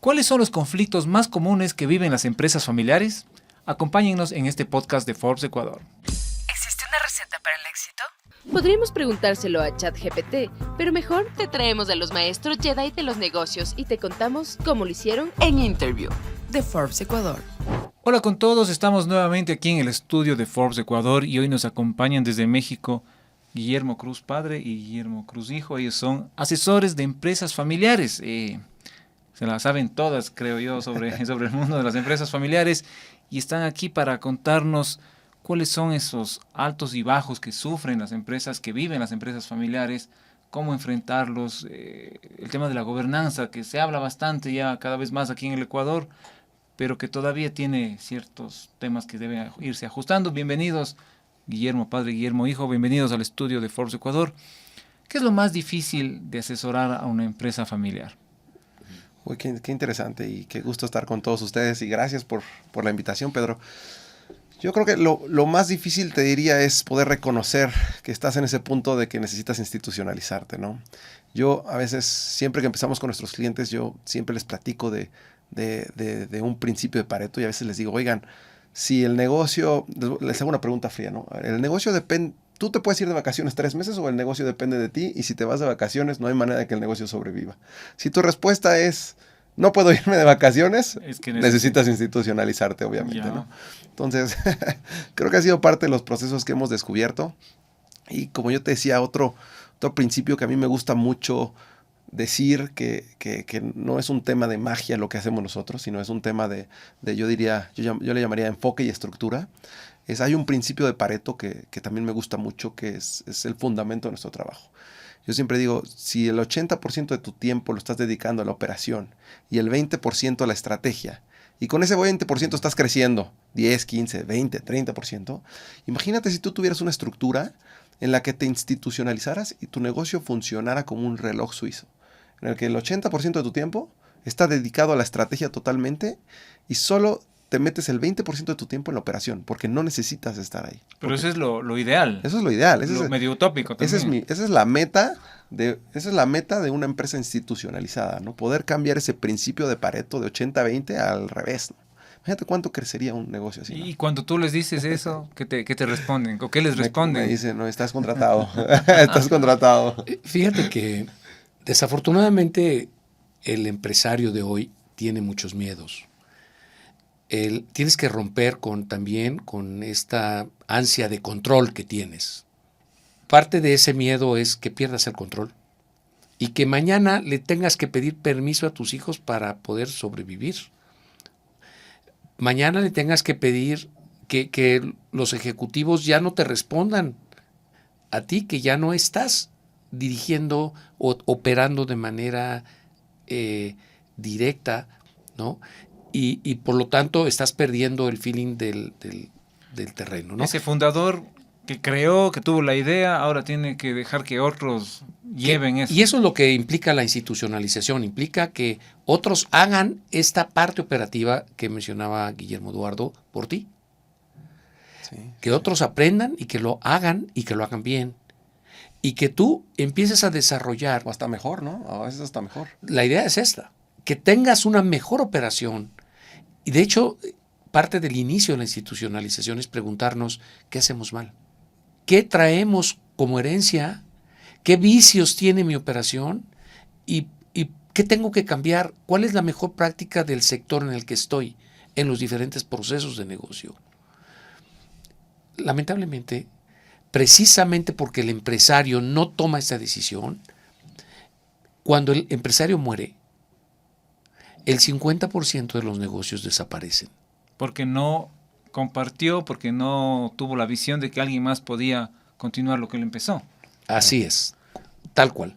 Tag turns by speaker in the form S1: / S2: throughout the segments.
S1: ¿Cuáles son los conflictos más comunes que viven las empresas familiares? Acompáñennos en este podcast de Forbes Ecuador.
S2: ¿Existe una receta para el éxito?
S3: Podríamos preguntárselo a ChatGPT, pero mejor te traemos a los maestros Jedi de los negocios y te contamos cómo lo hicieron
S2: En Interview de Forbes Ecuador.
S1: Hola con todos, estamos nuevamente aquí en el estudio de Forbes Ecuador y hoy nos acompañan desde México Guillermo Cruz padre y Guillermo Cruz hijo. Ellos son asesores de empresas familiares. Se las saben todas, creo yo, sobre el mundo de las empresas familiares y están aquí para contarnos cuáles son esos altos y bajos que sufren las empresas, que viven las empresas familiares, cómo enfrentarlos, el tema de la gobernanza, que se habla bastante ya cada vez más aquí en el Ecuador, pero que todavía tiene ciertos temas que deben irse ajustando. Bienvenidos, Guillermo padre, Guillermo hijo, bienvenidos al estudio de Forbes Ecuador. ¿Qué es lo más difícil de asesorar a una empresa familiar?
S4: Uy, qué interesante y qué gusto estar con todos ustedes y gracias por la invitación, Pedro. Yo creo que lo más difícil, te diría, es poder reconocer que estás en ese punto de que necesitas institucionalizarte, ¿no? Yo a veces, siempre que empezamos con nuestros clientes, yo siempre les platico de un principio de Pareto y a veces les digo, oigan, si el negocio, les hago una pregunta fría, ¿no? El negocio depende, tú te puedes ir de vacaciones 3 meses o el negocio depende de ti y si te vas de vacaciones no hay manera de que el negocio sobreviva. Si tu respuesta es, no puedo irme de vacaciones, es que necesitas institucionalizarte, obviamente, ¿no? Entonces, creo que ha sido parte de los procesos que hemos descubierto. Y como yo te decía, otro principio que a mí me gusta mucho decir que no es un tema de magia lo que hacemos nosotros, sino es un tema de yo diría, yo le llamaría enfoque y estructura. Hay un principio de Pareto que también me gusta mucho, que es el fundamento de nuestro trabajo. Yo siempre digo, si el 80% de tu tiempo lo estás dedicando a la operación y el 20% a la estrategia, y con ese 20% estás creciendo 10, 15, 20, 30%, imagínate si tú tuvieras una estructura en la que te institucionalizaras y tu negocio funcionara como un reloj suizo, en el que el 80% de tu tiempo está dedicado a la estrategia totalmente y solo te metes el 20% de tu tiempo en la operación, porque no necesitas estar ahí.
S1: Pero eso es lo ideal.
S4: Eso es lo ideal.
S1: Eso es medio utópico también.
S4: Esa es la meta de una empresa institucionalizada, ¿no? Poder cambiar ese principio de Pareto de 80-20 al revés, ¿no? Imagínate cuánto crecería un negocio así, ¿no?
S1: Y cuando tú les dices eso, ¿qué te responden? ¿O qué les responden?
S4: Me dicen, no, estás contratado. Estás contratado.
S5: Fíjate que desafortunadamente el empresario de hoy tiene muchos miedos. Tienes que romper también con esta ansia de control que tienes. Parte de ese miedo es que pierdas el control y que mañana le tengas que pedir permiso a tus hijos para poder sobrevivir. Mañana le tengas que pedir que los ejecutivos ya no te respondan a ti, que ya no estás dirigiendo o operando de manera directa, ¿no? Y por lo tanto estás perdiendo el feeling del terreno, ¿no?
S1: Ese fundador que creó, que tuvo la idea, ahora tiene que dejar que otros lleven eso.
S5: Y eso es lo que implica la institucionalización, implica que otros hagan esta parte operativa que mencionaba Guillermo Eduardo por ti. Sí, que otros aprendan y que lo hagan y que lo hagan bien. Y que tú empieces a desarrollar.
S4: O hasta mejor, ¿no? A veces hasta mejor.
S5: La idea es esta, que tengas una mejor operación. Y de hecho, parte del inicio de la institucionalización es preguntarnos qué hacemos mal. ¿Qué traemos como herencia? ¿Qué vicios tiene mi operación? ¿Y qué tengo que cambiar? ¿Cuál es la mejor práctica del sector en el que estoy en los diferentes procesos de negocio? Lamentablemente, precisamente porque el empresario no toma esta decisión, cuando el empresario muere, el 50% de los negocios desaparecen.
S1: Porque no compartió, porque no tuvo la visión de que alguien más podía continuar lo que él empezó.
S5: Así es, tal cual.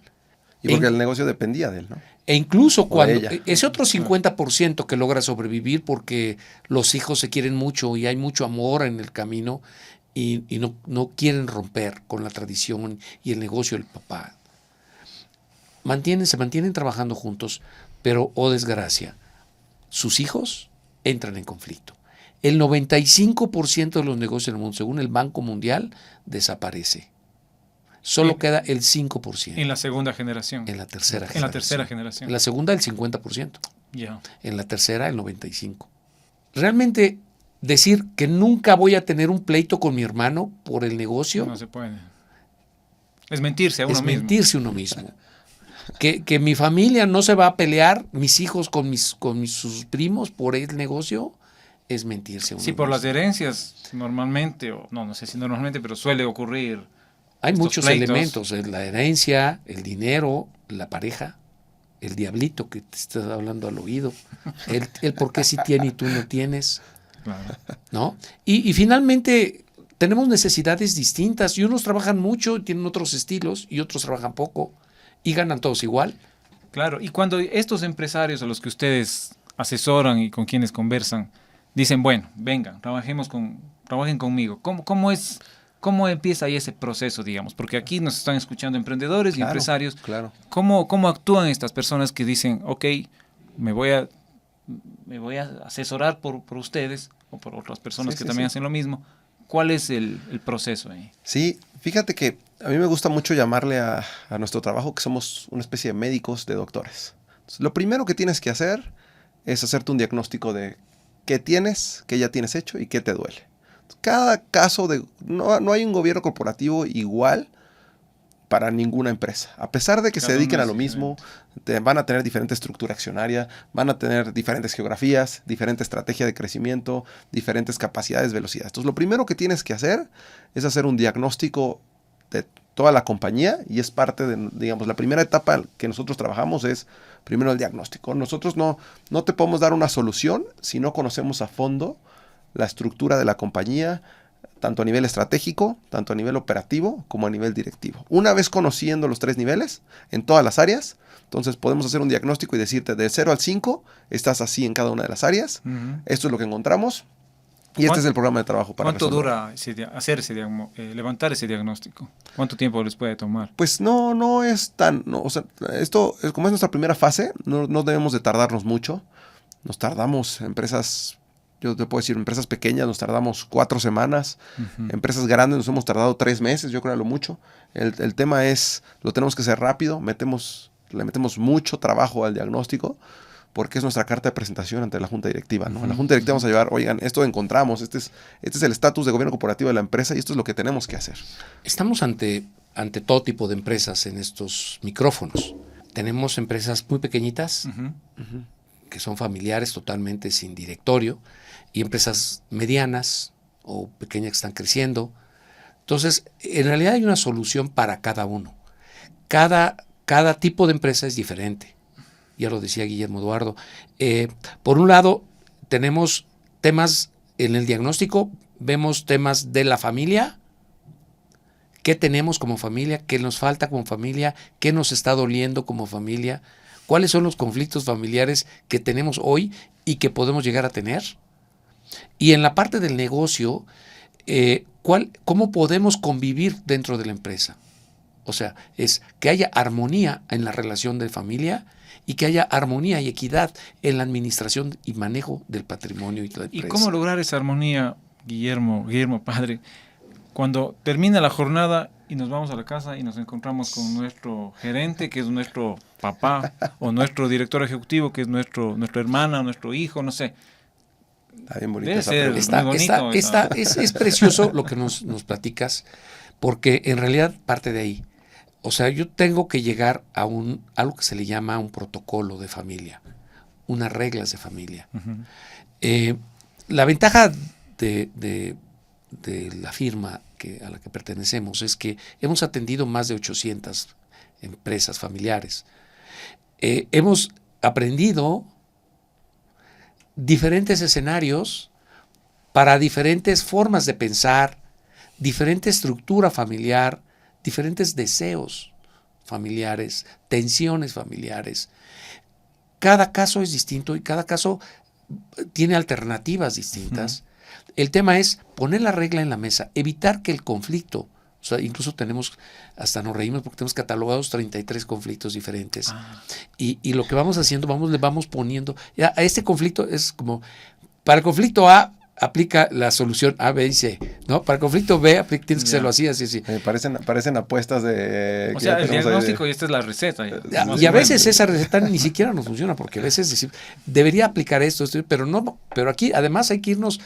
S4: Y porque el negocio dependía de él, ¿no?
S5: E incluso cuando ese otro 50% que logra sobrevivir porque los hijos se quieren mucho y hay mucho amor en el camino y no quieren romper con la tradición y el negocio del papá. Se mantienen trabajando juntos, pero, oh desgracia, sus hijos entran en conflicto. El 95% de los negocios en el mundo, según el Banco Mundial, desaparece. Solo queda el 5%.
S1: En la segunda generación.
S5: En la tercera generación.
S1: En la tercera generación.
S5: En la segunda, el 50%.
S1: Ya.
S5: En la tercera, el 95%. Realmente decir que nunca voy a tener un pleito con mi hermano por el negocio
S1: No se puede. Es mentirse a uno
S5: es
S1: mismo.
S5: mentirse uno mismo. Que mi familia no se va a pelear, mis hijos con sus primos por el negocio, es mentirse a uno
S1: Sí, por
S5: mismo.
S1: las herencias, normalmente, o no sé si normalmente, pero suele ocurrir.
S5: Hay
S1: estos
S5: muchos
S1: pleitos.
S5: elementos, la herencia, el dinero, la pareja, el diablito que te está hablando al oído, el por qué sí tiene y tú no tienes,
S1: Claro.
S5: ¿no? Y finalmente tenemos necesidades distintas y unos trabajan mucho y tienen otros estilos y otros trabajan poco y ganan todos igual.
S1: Claro, y cuando estos empresarios a los que ustedes asesoran y con quienes conversan, dicen, bueno, vengan, trabajen conmigo, ¿cómo empieza ahí ese proceso, digamos? Porque aquí nos están escuchando emprendedores y
S4: Claro,
S1: empresarios.
S4: claro.
S1: ¿Cómo actúan estas personas que dicen, ok, me voy a asesorar por ustedes o por otras personas
S4: Sí,
S1: que
S4: sí,
S1: también
S4: sí.
S1: hacen lo mismo? ¿Cuál es el proceso ahí?
S4: Sí, fíjate que a mí me gusta mucho llamarle a nuestro trabajo que somos una especie de médicos, de doctores. Entonces, lo primero que tienes que hacer es hacerte un diagnóstico de qué tienes, qué ya tienes hecho y qué te duele. Cada caso no hay un gobierno corporativo igual para ninguna empresa. A pesar de que
S1: Cada
S4: se dediquen
S1: uno
S4: a lo
S1: es
S4: mismo, van a tener diferente estructura accionaria, van a tener diferentes geografías, diferente estrategia de crecimiento, diferentes capacidades, velocidades. Entonces, lo primero que tienes que hacer es hacer un diagnóstico de toda la compañía y es parte de, digamos, la primera etapa que nosotros trabajamos es primero el diagnóstico. Nosotros no te podemos dar una solución si no conocemos a fondo la estructura de la compañía, tanto a nivel estratégico, tanto a nivel operativo, como a nivel directivo. Una vez conociendo los 3 niveles en todas las áreas, entonces podemos hacer un diagnóstico y decirte de 0 al 5, estás así en cada una de las áreas, esto es lo que encontramos, y este es el programa de trabajo para
S1: ¿Cuánto
S4: resolver.
S1: dura levantar ese diagnóstico? ¿Cuánto tiempo les puede tomar?
S4: Pues no es tan, o sea, esto, como es nuestra primera fase, no debemos de tardarnos mucho. Nos tardamos, yo te puedo decir, empresas pequeñas nos tardamos 4 semanas, empresas grandes nos hemos tardado 3 meses, yo creo a lo mucho. El tema es, lo tenemos que hacer rápido, le metemos mucho trabajo al diagnóstico, porque es nuestra carta de presentación ante la junta directiva, ¿no? En la junta directiva vamos a llevar, oigan, esto encontramos, este es el estatus de gobierno corporativo de la empresa y esto es lo que tenemos que hacer.
S5: Estamos ante todo tipo de empresas en estos micrófonos. Tenemos empresas muy pequeñitas, que son familiares totalmente sin directorio, y empresas medianas o pequeñas que están creciendo. Entonces, en realidad hay una solución para cada uno. Cada tipo de empresa es diferente. Ya lo decía Guillermo Eduardo. Por un lado, tenemos temas en el diagnóstico, vemos temas de la familia, qué tenemos como familia, qué nos falta como familia, qué nos está doliendo como familia, cuáles son los conflictos familiares que tenemos hoy y que podemos llegar a tener. Y en la parte del negocio, ¿cómo podemos convivir dentro de la empresa? O sea, es que haya armonía en la relación de familia y que haya armonía y equidad en la administración y manejo del patrimonio y de la empresa.
S1: ¿Y cómo lograr esa armonía, Guillermo padre, cuando termina la jornada y nos vamos a la casa y nos encontramos con nuestro gerente, que es nuestro papá, o nuestro director ejecutivo, que es nuestra hermana, nuestro hijo, no sé?
S4: Está bien bonita
S1: Debe
S4: esa
S1: ser
S4: pregunta.
S1: muy bonito.
S5: Es precioso lo que nos platicas, porque en realidad parte de ahí. O sea, yo tengo que llegar a algo que se le llama un protocolo de familia, unas reglas de familia. La ventaja de la firma a la que pertenecemos es que hemos atendido más de 800 empresas familiares. Hemos aprendido diferentes escenarios para diferentes formas de pensar, diferente estructura familiar, diferentes deseos familiares, tensiones familiares. Cada caso es distinto y cada caso tiene alternativas distintas. El tema es poner la regla en la mesa, evitar que el conflicto, o sea, incluso hasta nos reímos porque tenemos catalogados 33 conflictos diferentes. Y lo que vamos haciendo, le vamos poniendo, a este conflicto es como, para el conflicto A, aplica la solución A, B y C, ¿no? Para el conflicto B, tienes que hacerlo así, así, así.
S4: Parecen apuestas de...
S1: O sea, el diagnóstico y esta es la receta.
S5: Y a veces esa receta ni siquiera nos funciona, porque a veces decir, debería aplicar esto, pero no, pero aquí además hay que irnos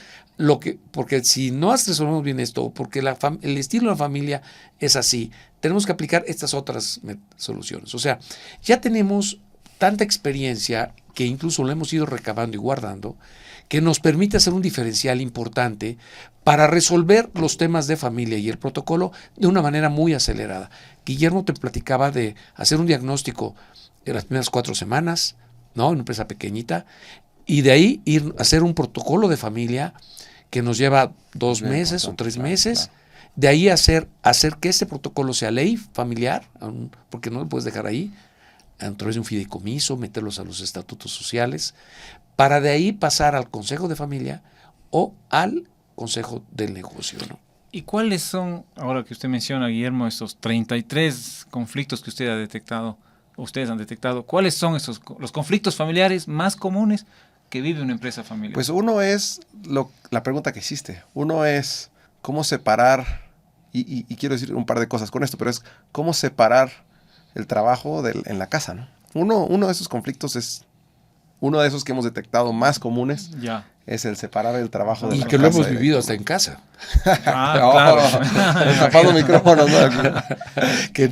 S5: porque si no resolvemos bien esto, porque el estilo de la familia es así, tenemos que aplicar estas otras soluciones. O sea, ya tenemos tanta experiencia que incluso lo hemos ido recabando y guardando, que nos permite hacer un diferencial importante para resolver los temas de familia y el protocolo de una manera muy acelerada. Guillermo te platicaba de hacer un diagnóstico en las primeras 4 semanas, ¿no? En una empresa pequeñita, y de ahí ir a hacer un protocolo de familia que nos lleva 2 meses o 3 meses. Claro. De ahí hacer que este protocolo sea ley familiar, porque no lo puedes dejar ahí, a través de un fideicomiso, meterlos a los estatutos sociales, para de ahí pasar al consejo de familia o al consejo del negocio, ¿no?
S1: ¿Y cuáles son, ahora que usted menciona, Guillermo, estos 33 conflictos que usted ha detectado, o ustedes han detectado, cuáles son los conflictos familiares más comunes que vive una empresa familiar?
S4: Pues uno es la pregunta que hiciste. Uno es cómo separar, y quiero decir un par de cosas con esto, pero es cómo separar el trabajo en la casa, ¿no? Uno de esos conflictos es uno de esos que hemos detectado más comunes.
S1: Ya.
S4: Es el separar el trabajo de la casa.
S5: Y que lo hemos vivido hasta en casa.
S1: Claro.
S4: Tapado micrófonos, ¿no?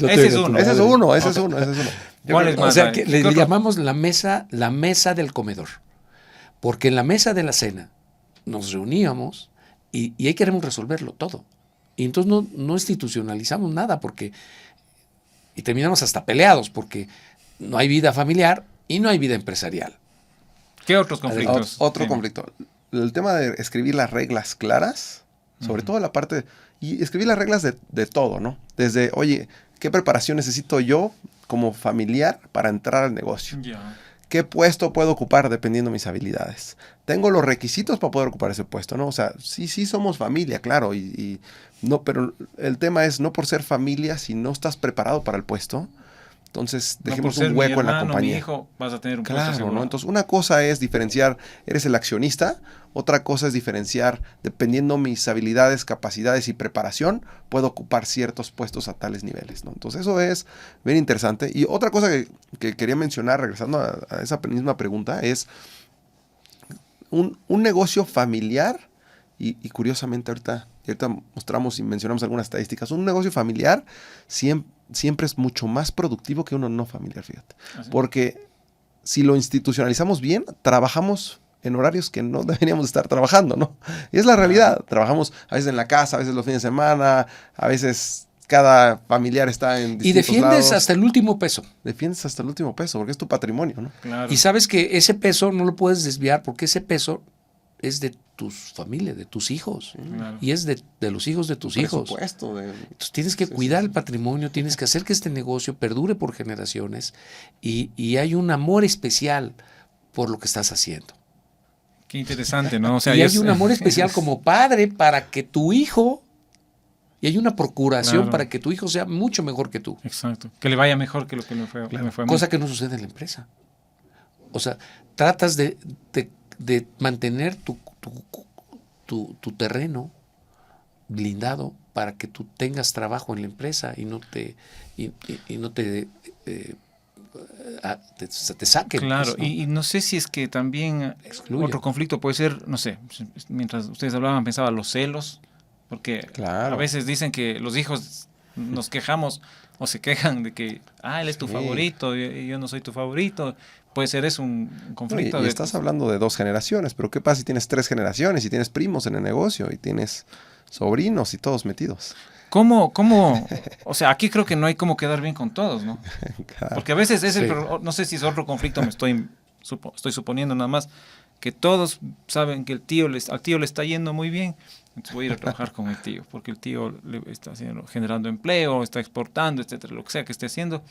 S1: Ese es uno.
S4: Ese es uno.
S1: ¿Cuál es más?
S5: O sea, que le llamamos la mesa del comedor. Porque en la mesa de la cena nos reuníamos y ahí queremos resolverlo todo. Y entonces no institucionalizamos nada y terminamos hasta peleados porque no hay vida familiar y no hay vida empresarial.
S1: ¿Qué otros conflictos?
S4: Otro conflicto. El tema de escribir las reglas claras, sobre todo la parte... Y escribir las reglas de todo, ¿no? Desde, oye, ¿qué preparación necesito yo como familiar para entrar al negocio?
S1: Yeah.
S4: ¿Qué puesto puedo ocupar dependiendo de mis habilidades? Tengo los requisitos para poder ocupar ese puesto, ¿no? O sea, sí somos familia, claro. No, pero el tema es no por ser familia, si no estás preparado para el puesto, entonces dejemos un hueco en la compañía.
S1: Mi hijo, vas a tener un puesto
S4: Claro,
S1: seguro.
S4: ¿no? Entonces una cosa es diferenciar, eres el accionista, otra cosa es diferenciar, dependiendo mis habilidades, capacidades y preparación, puedo ocupar ciertos puestos a tales niveles, ¿no? Entonces eso es bien interesante. Y otra cosa que quería mencionar, regresando a esa misma pregunta, es un negocio familiar, y curiosamente ahorita mostramos y mencionamos algunas estadísticas, un negocio familiar siempre es mucho más productivo que uno no familiar, fíjate. ¿Sí? Porque si lo institucionalizamos bien, trabajamos en horarios que no deberíamos estar trabajando, ¿no? Y es la realidad. Trabajamos a veces en la casa, a veces los fines de semana, a veces cada familiar está en distintos
S5: Y defiendes
S4: lados.
S5: hasta el último peso.
S4: Defiendes hasta el último peso, porque es tu patrimonio, ¿no?
S1: Claro.
S5: Y sabes que ese peso no lo puedes desviar porque ese peso es de tus familias, de tus hijos.
S1: Claro.
S5: Y es de los hijos de tus hijos. Entonces tienes que cuidar el patrimonio, tienes que hacer que este negocio perdure por generaciones y hay un amor especial por lo que estás haciendo.
S1: Qué interesante, ¿no? O sea,
S5: y hay un amor especial como padre para que tu hijo, y hay una procuración para que tu hijo sea mucho mejor que tú.
S1: Exacto, que le vaya mejor que lo que me fue.
S5: Cosa que no sucede en la empresa. O sea, tratas de mantener tu terreno blindado para que tú tengas trabajo en la empresa y no te saquen.
S1: Claro,
S5: pues, ¿no?
S1: y no sé si es que también
S5: Excluye.
S1: Otro conflicto puede ser, no sé, mientras ustedes hablaban pensaba los celos, porque a veces dicen que los hijos nos quejamos o se quejan de que, él es tu favorito y yo no soy tu favorito. Puede ser eso un conflicto.
S4: Y estás hablando de 2 generaciones, pero ¿qué pasa si tienes 3 generaciones y tienes primos en el negocio y tienes sobrinos y todos metidos?
S1: ¿Cómo? O sea, aquí creo que no hay cómo quedar bien con todos, ¿no?
S4: Claro.
S1: Porque a veces no sé si es otro conflicto, estoy suponiendo nada más, que todos saben que al tío le está yendo muy bien, entonces voy a ir a trabajar con el tío, porque el tío le está generando empleo, está exportando, etcétera, lo que sea que esté haciendo.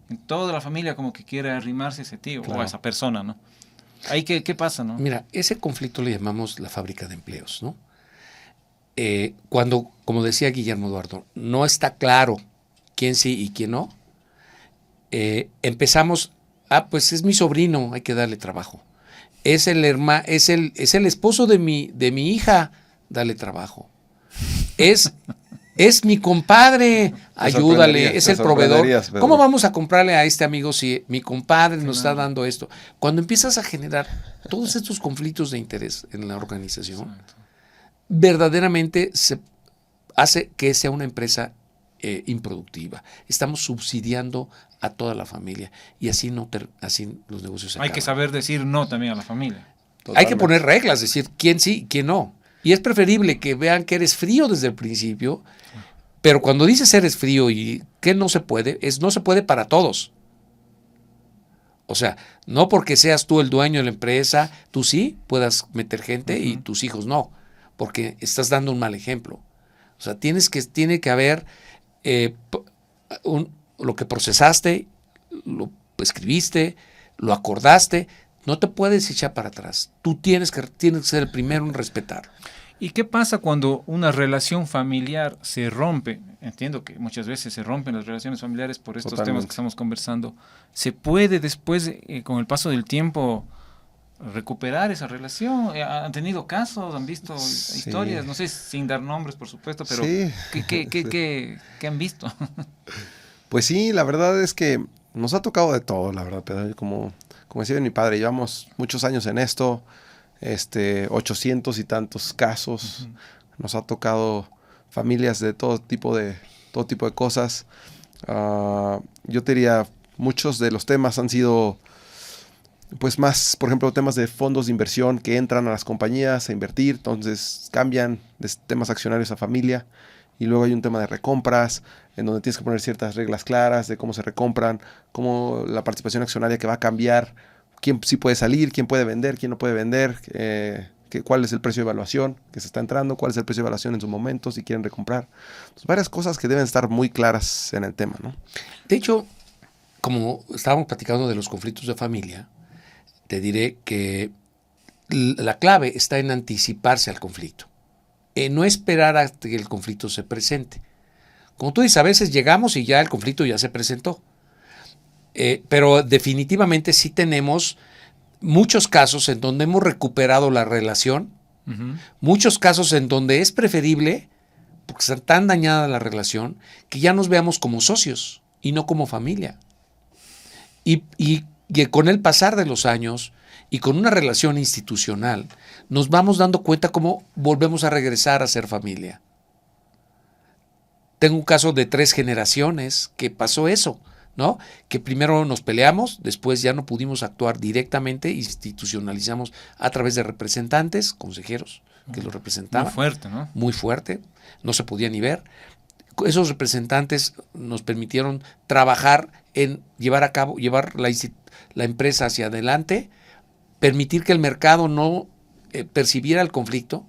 S1: En toda la familia como que quiere arrimarse a ese tío o a esa persona, ¿no? Ahí ¿qué pasa, no?
S5: Mira, ese conflicto le llamamos la fábrica de empleos, ¿no? Cuando, como decía Guillermo Eduardo, no está claro quién sí y quién no, empezamos, pues es mi sobrino, hay que darle trabajo. es el esposo de mi hija, dale trabajo. Es mi compadre, ayúdale, es el proveedor. ¿Cómo vamos a comprarle a este amigo si mi compadre nos está dando esto? Cuando empiezas a generar todos estos conflictos de interés en la organización, verdaderamente se hace que sea una empresa improductiva. Estamos subsidiando a toda la familia y así los negocios se
S1: Hay
S5: acaban.
S1: que saber decir no también a la familia.
S4: Totalmente.
S5: Hay que poner reglas, decir quién sí, quién no. Y es preferible que vean que eres frío desde el principio, pero cuando dices eres frío y que no se puede, no se puede para todos. O sea, no porque seas tú el dueño de la empresa, tú sí puedas meter gente y tus hijos no, porque estás dando un mal ejemplo. O sea, tiene que haber lo que procesaste, lo escribiste, lo acordaste, no te puedes echar para atrás. Tú tienes que ser el primero en respetar.
S1: ¿Y qué pasa cuando una relación familiar se rompe? Entiendo que muchas veces se rompen las relaciones familiares por estos temas que estamos conversando. ¿Se puede después, con el paso del tiempo, recuperar esa relación? ¿Han tenido casos? ¿Han visto historias? No sé, sin dar nombres, por supuesto, pero ¿qué han visto?
S4: Pues sí, la verdad es que nos ha tocado de todo, la verdad, Pedro. Como decía mi padre, llevamos muchos años en esto, 800 y tantos casos. Nos ha tocado familias de todo tipo de cosas. Yo te diría, muchos de los temas han sido, pues más, por ejemplo, temas de fondos de inversión que entran a las compañías a invertir, entonces cambian de temas accionarios a familia. Y luego hay un tema de recompras, en donde tienes que poner ciertas reglas claras de cómo se recompran, cómo la participación accionaria que va a cambiar, quién sí puede salir, quién puede vender, quién no puede vender, cuál es el precio de evaluación que se está entrando, cuál es el precio de evaluación en su momento, si quieren recomprar. Entonces, varias cosas que deben estar muy claras en el tema, ¿no?
S5: De hecho, como estábamos platicando de los conflictos de familia, te diré que la clave está en anticiparse al conflicto. No esperar a que el conflicto se presente. Como tú dices, a veces llegamos y ya el conflicto ya se presentó. Pero definitivamente sí tenemos muchos casos en donde hemos recuperado la relación, muchos casos en donde es preferible, porque está tan dañada la relación, que ya nos veamos como socios y no como familia. Y con el pasar de los años y con una relación institucional, nos vamos dando cuenta cómo volvemos a regresar a ser familia. Tengo un caso de 3 generaciones que pasó eso, ¿no? Que primero nos peleamos, después ya no pudimos actuar directamente, institucionalizamos a través de representantes, consejeros que lo representaban.
S1: Muy fuerte, ¿no?
S5: Muy fuerte, no se podía ni ver. Esos representantes nos permitieron trabajar en llevar la empresa hacia adelante, permitir que el mercado no percibiera el conflicto,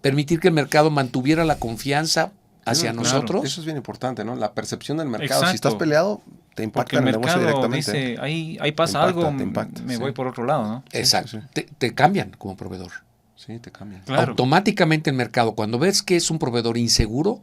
S5: permitir que el mercado mantuviera la confianza hacia nosotros.
S4: Eso es bien importante, ¿no? La percepción del mercado.
S1: Exacto.
S4: Si estás peleado, te impacta en el negocio directamente.
S1: Dice, ahí pasa algo, me voy por otro lado, ¿no?
S5: Exacto. Sí. Te cambian como proveedor.
S4: Sí, te cambian.
S1: Claro.
S5: Automáticamente el mercado, cuando ves que es un proveedor inseguro,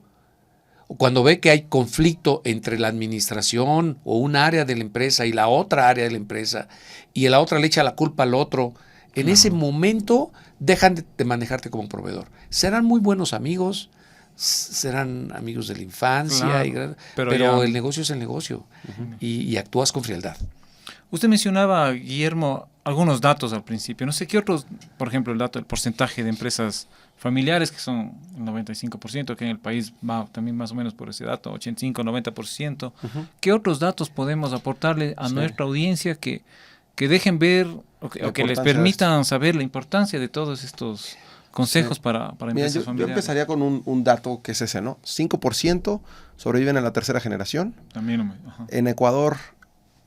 S5: o cuando ve que hay conflicto entre la administración o un área de la empresa y la otra área de la empresa, y la otra le echa la culpa al otro, en ese momento dejan de manejarte como proveedor. Serán muy buenos amigos, serán amigos de la infancia, pero el negocio es el negocio, y actúas con frialdad.
S1: Usted mencionaba, Guillermo, algunos datos al principio. No sé qué otros, por ejemplo, el dato del porcentaje de empresas familiares, que son el 95%, que en el país va también más o menos por ese dato, 85-90%. ¿Qué otros datos podemos aportarle a nuestra audiencia que dejen ver o que les permitan saber la importancia de todos estos consejos para empresas familiares?
S4: Yo empezaría con un dato que es ese, ¿no? 5% sobreviven en la tercera generación.
S1: También,
S4: en Ecuador,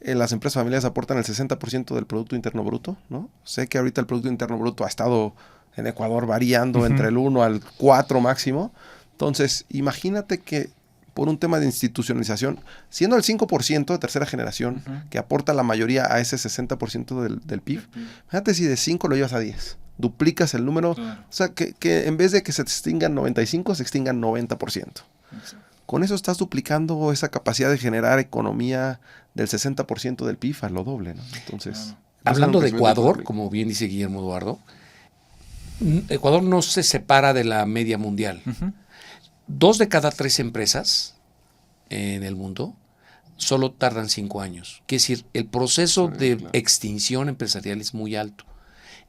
S4: las empresas familiares aportan el 60% del Producto Interno Bruto, ¿no? Sé que ahorita el Producto Interno Bruto ha estado en Ecuador variando entre el 1 al 4 máximo. Entonces, imagínate que por un tema de institucionalización, siendo el 5% de tercera generación, que aporta la mayoría a ese 60% del PIB, fíjate si de 5 lo llevas a 10. Duplicas el número, o sea, que en vez de que se extingan 95, se extingan 90%. Con eso estás duplicando esa capacidad de generar economía del 60% del PIB a lo doble, ¿no? Entonces,
S5: hablando de Ecuador, como bien dice Guillermo Eduardo, Ecuador no se separa de la media mundial. 2 de cada 3 empresas en el mundo solo tardan 5 años. Quiere decir, el proceso de extinción empresarial es muy alto.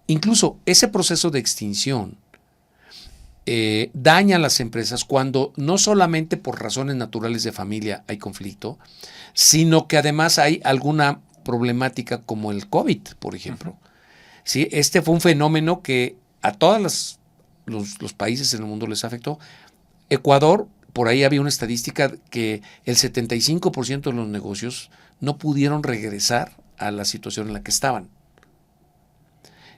S5: Incluso ese proceso de extinción daña a las empresas cuando no solamente por razones naturales de familia hay conflicto, sino que además hay alguna problemática como el COVID, por ejemplo. ¿Sí? Este fue un fenómeno que a todos los países en el mundo les afectó. Ecuador, por ahí había una estadística que el 75% de los negocios no pudieron regresar a la situación en la que estaban.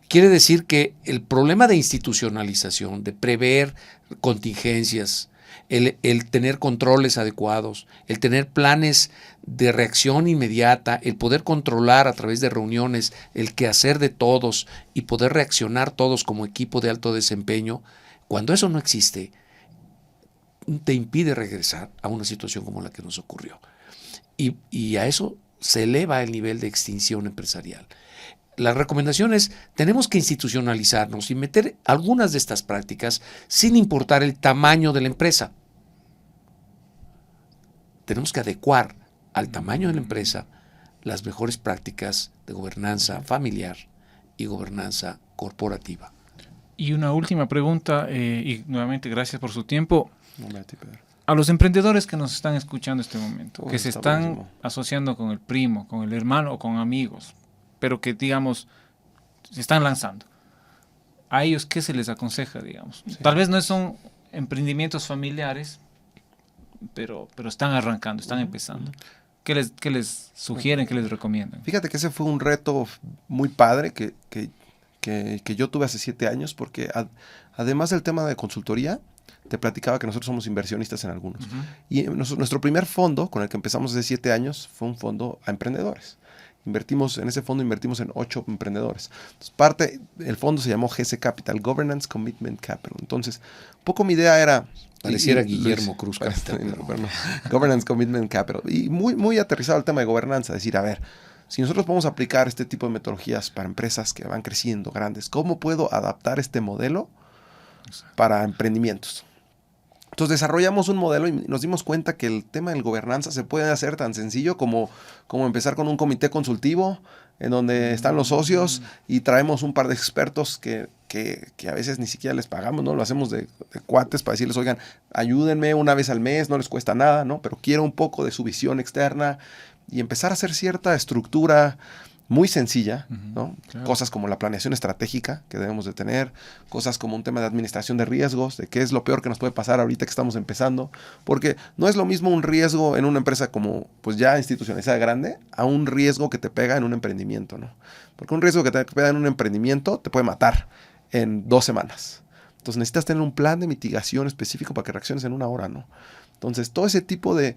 S5: Quiere decir que el problema de institucionalización, de prever contingencias, el tener controles adecuados, el tener planes de reacción inmediata, el poder controlar a través de reuniones el quehacer de todos y poder reaccionar todos como equipo de alto desempeño, cuando eso no existe, te impide regresar a una situación como la que nos ocurrió. Y a eso se eleva el nivel de extinción empresarial. La recomendación es, tenemos que institucionalizarnos y meter algunas de estas prácticas sin importar el tamaño de la empresa. Tenemos que adecuar al tamaño de la empresa las mejores prácticas de gobernanza familiar y gobernanza corporativa.
S1: Y una última pregunta, y nuevamente gracias por su tiempo. A los emprendedores que nos están escuchando en este momento, que se están asociando con el primo, con el hermano o con amigos, pero que, digamos, se están lanzando. ¿A ellos qué se les aconseja, digamos? Sí. Tal vez no son emprendimientos familiares, pero están arrancando, están empezando. ¿Qué les sugieren, qué les recomiendan?
S4: Fíjate que ese fue un reto muy padre que yo tuve hace 7 años, porque además del tema de consultoría, te platicaba que nosotros somos inversionistas en algunos. Y nuestro primer fondo, con el que empezamos hace 7 años, fue un fondo a emprendedores. En ese fondo invertimos en 8 emprendedores. Entonces, el fondo se llamó GC Capital, Governance Commitment Capital. Entonces, un poco mi idea era...
S5: Pareciera Guillermo Cruz Capital.
S4: Bueno, Governance Commitment Capital. Y muy aterrizado el tema de gobernanza. Decir, a ver, si nosotros podemos aplicar este tipo de metodologías para empresas que van creciendo grandes, ¿cómo puedo adaptar este modelo para emprendimientos? Entonces desarrollamos un modelo y nos dimos cuenta que el tema de gobernanza se puede hacer tan sencillo como empezar con un comité consultivo en donde están los socios y traemos un par de expertos que a veces ni siquiera les pagamos, ¿no? Lo hacemos de cuates para decirles, oigan, ayúdenme una vez al mes, no les cuesta nada, ¿no? Pero quiero un poco de su visión externa y empezar a hacer cierta estructura muy sencilla, ¿no? Claro. Cosas como la planeación estratégica que debemos de tener, cosas como un tema de administración de riesgos, de qué es lo peor que nos puede pasar ahorita que estamos empezando, porque no es lo mismo un riesgo en una empresa como pues ya institucionalizada grande a un riesgo que te pega en un emprendimiento, ¿no? Porque un riesgo que te pega en un emprendimiento te puede matar en 2 semanas. Entonces necesitas tener un plan de mitigación específico para que reacciones en 1 hora, ¿no? Entonces, todo ese tipo de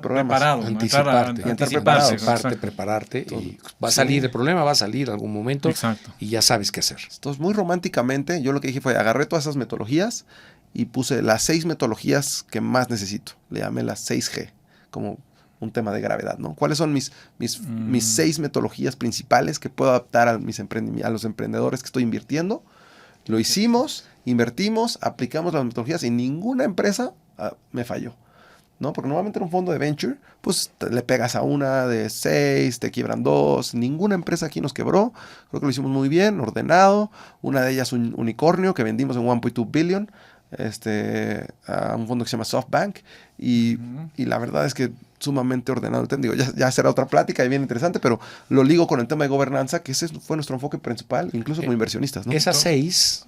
S1: preparado,
S5: anticiparte, prepararte y va a salir el problema, va a salir algún momento.
S1: Exacto.
S5: Y ya sabes qué hacer.
S4: Entonces, muy románticamente, yo lo que dije fue, agarré todas esas metodologías y puse las 6 metodologías que más necesito. Le llamé las 6G, como un tema de gravedad, ¿no? ¿Cuáles son mis 6 metodologías principales que puedo adaptar a los emprendedores que estoy invirtiendo? Lo hicimos, invertimos, aplicamos las metodologías y ninguna empresa me falló, ¿no? Porque normalmente en un fondo de venture, pues le pegas a una de 6, te quiebran 2. Ninguna empresa aquí nos quebró. Creo que lo hicimos muy bien, ordenado. Una de ellas un unicornio que vendimos en 1.2 billion a un fondo que se llama SoftBank. Y la verdad es que sumamente ordenado. Digo, ya será otra plática y bien interesante, pero lo ligo con el tema de gobernanza, que ese fue nuestro enfoque principal, incluso como inversionistas, ¿no?
S5: Esas 6,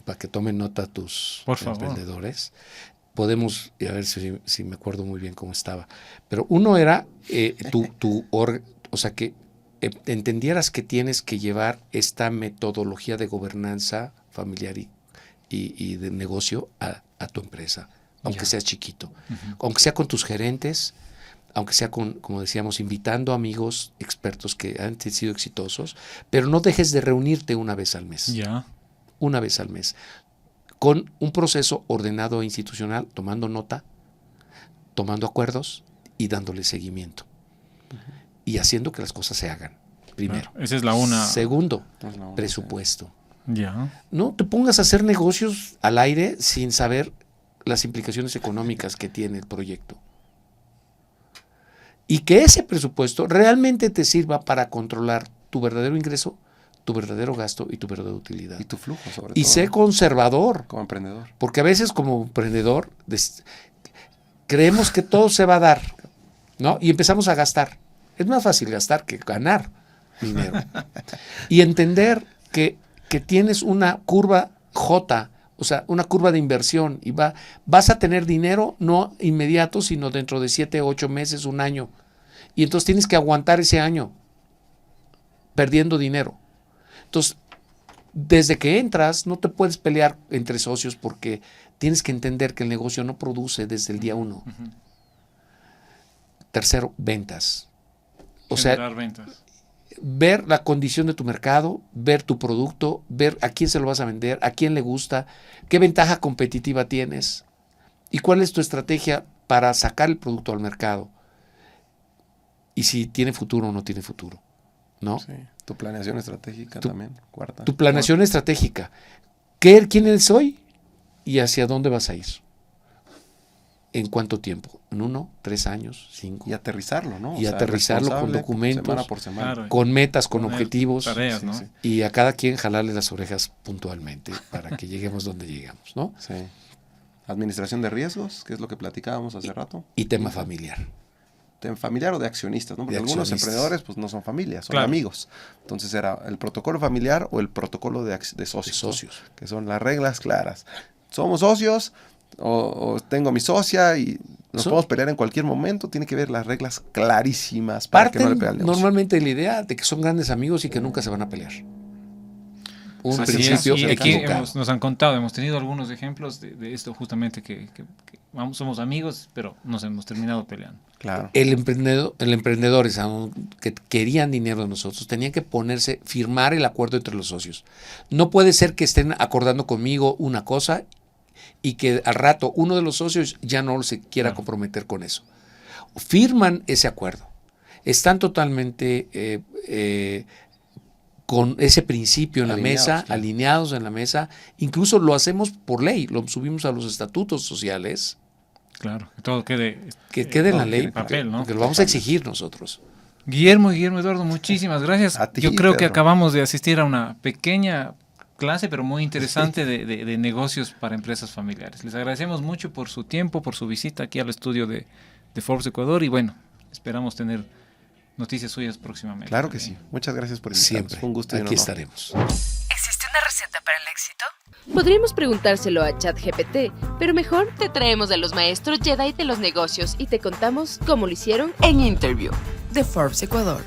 S5: para que tomen nota tus emprendedores, podemos, a ver si me acuerdo muy bien cómo estaba, pero uno era o sea, que entendieras que tienes que llevar esta metodología de gobernanza familiar y de negocio a tu empresa, aunque sea chiquito, aunque sea con tus gerentes, aunque sea como decíamos, invitando amigos expertos que han sido exitosos, pero no dejes de reunirte una vez al mes. Una vez al mes. Con un proceso ordenado e institucional, tomando nota, tomando acuerdos y dándole seguimiento. Y haciendo que las cosas se hagan. primero.
S1: Claro, esa es la una.
S5: Segundo,
S4: Es la una,
S5: presupuesto.
S1: Ya.
S5: No te pongas a hacer negocios al aire sin saber las implicaciones económicas que tiene el proyecto. Y que ese presupuesto realmente te sirva para controlar tu verdadero ingreso, tu verdadero gasto y tu verdadera utilidad.
S4: Y tu flujo, sobre
S5: Y
S4: todo.
S5: sé conservador,
S4: Como emprendedor.
S5: porque a veces como emprendedor creemos que todo se va a dar, ¿no? Y empezamos a gastar. Es más fácil gastar que ganar dinero. Y entender que tienes una curva J, o sea, una curva de inversión, y vas a tener dinero no inmediato, sino dentro de 7, 8 meses, un año. Y entonces tienes que aguantar ese año perdiendo dinero. Entonces, desde que entras, no te puedes pelear entre socios porque tienes que entender que el negocio no produce desde el día 1. Tercero, ventas. O
S1: Generar
S5: sea,
S1: ventas.
S5: ver la condición de tu mercado, ver tu producto, ver a quién se lo vas a vender, a quién le gusta, qué ventaja competitiva tienes y cuál es tu estrategia para sacar el producto al mercado y si tiene futuro o no tiene futuro, ¿no?
S4: Sí. Tu planeación estratégica también, cuarta.
S5: Tu planeación estratégica. ¿Quién eres hoy y hacia dónde vas a ir? ¿En cuánto tiempo? ¿En 1, 3 años, 5?
S4: Y aterrizarlo, ¿no?
S5: Y aterrizarlo con
S4: responsable,
S5: documentos,
S4: semana por semana.
S1: Claro.
S5: con metas, con
S1: Poner
S5: objetivos.
S1: Tareas, ¿no?
S4: Sí.
S5: Y a cada quien jalarle las orejas puntualmente para que lleguemos donde llegamos, ¿no?
S4: Sí. Administración de riesgos, que es lo que platicábamos hace rato.
S5: Y tema familiar.
S4: De familiar o de accionistas, ¿no? Porque
S5: De
S4: algunos
S5: accionistas.
S4: emprendedores pues no son familias, son
S1: Claro.
S4: amigos. Entonces era el protocolo familiar o el protocolo de socios.
S5: De socios.
S4: ¿no? Que son las reglas claras. Somos socios o tengo mi socia y nos podemos pelear en cualquier momento. Tiene que ver las reglas clarísimas para que no le
S5: Parten
S4: pegue al negocio.
S5: normalmente de la idea de que son grandes amigos y que nunca se van a pelear. Un
S1: Así es,
S5: principio
S1: y aquí
S5: equivocado.
S1: nos han contado, hemos tenido algunos ejemplos de esto justamente que somos amigos, pero nos hemos terminado peleando.
S4: Claro.
S5: El emprendedores que querían dinero de nosotros tenían que firmar el acuerdo entre los socios. No puede ser que estén acordando conmigo una cosa y que al rato uno de los socios ya no se quiera comprometer con eso. Firman ese acuerdo. Están totalmente con ese principio en la
S4: Alineados,
S5: mesa,
S4: claro.
S5: alineados en la mesa. Incluso lo hacemos por ley, lo subimos a los estatutos sociales.
S1: Claro, que todo quede.
S5: Que quede en la
S1: todo
S5: ley,
S1: quede en papel, ¿no?
S5: porque lo vamos a exigir nosotros.
S1: Guillermo Eduardo, muchísimas gracias.
S4: A ti,
S1: Yo creo que
S4: Pedro.
S1: acabamos de asistir a una pequeña clase, pero muy interesante de negocios para empresas familiares. Les agradecemos mucho por su tiempo, por su visita aquí al estudio de Forbes Ecuador y bueno, esperamos tener noticias suyas próximamente.
S4: Claro que sí. Muchas gracias por invitarnos.
S5: Siempre.
S4: Fue un gusto y un
S5: Aquí
S4: honor.
S5: estaremos.
S2: ¿Existe una receta para el éxito?
S3: Podríamos preguntárselo a ChatGPT, pero mejor te traemos a los maestros Jedi de los negocios y te contamos cómo lo hicieron.
S2: En Interview de Forbes Ecuador.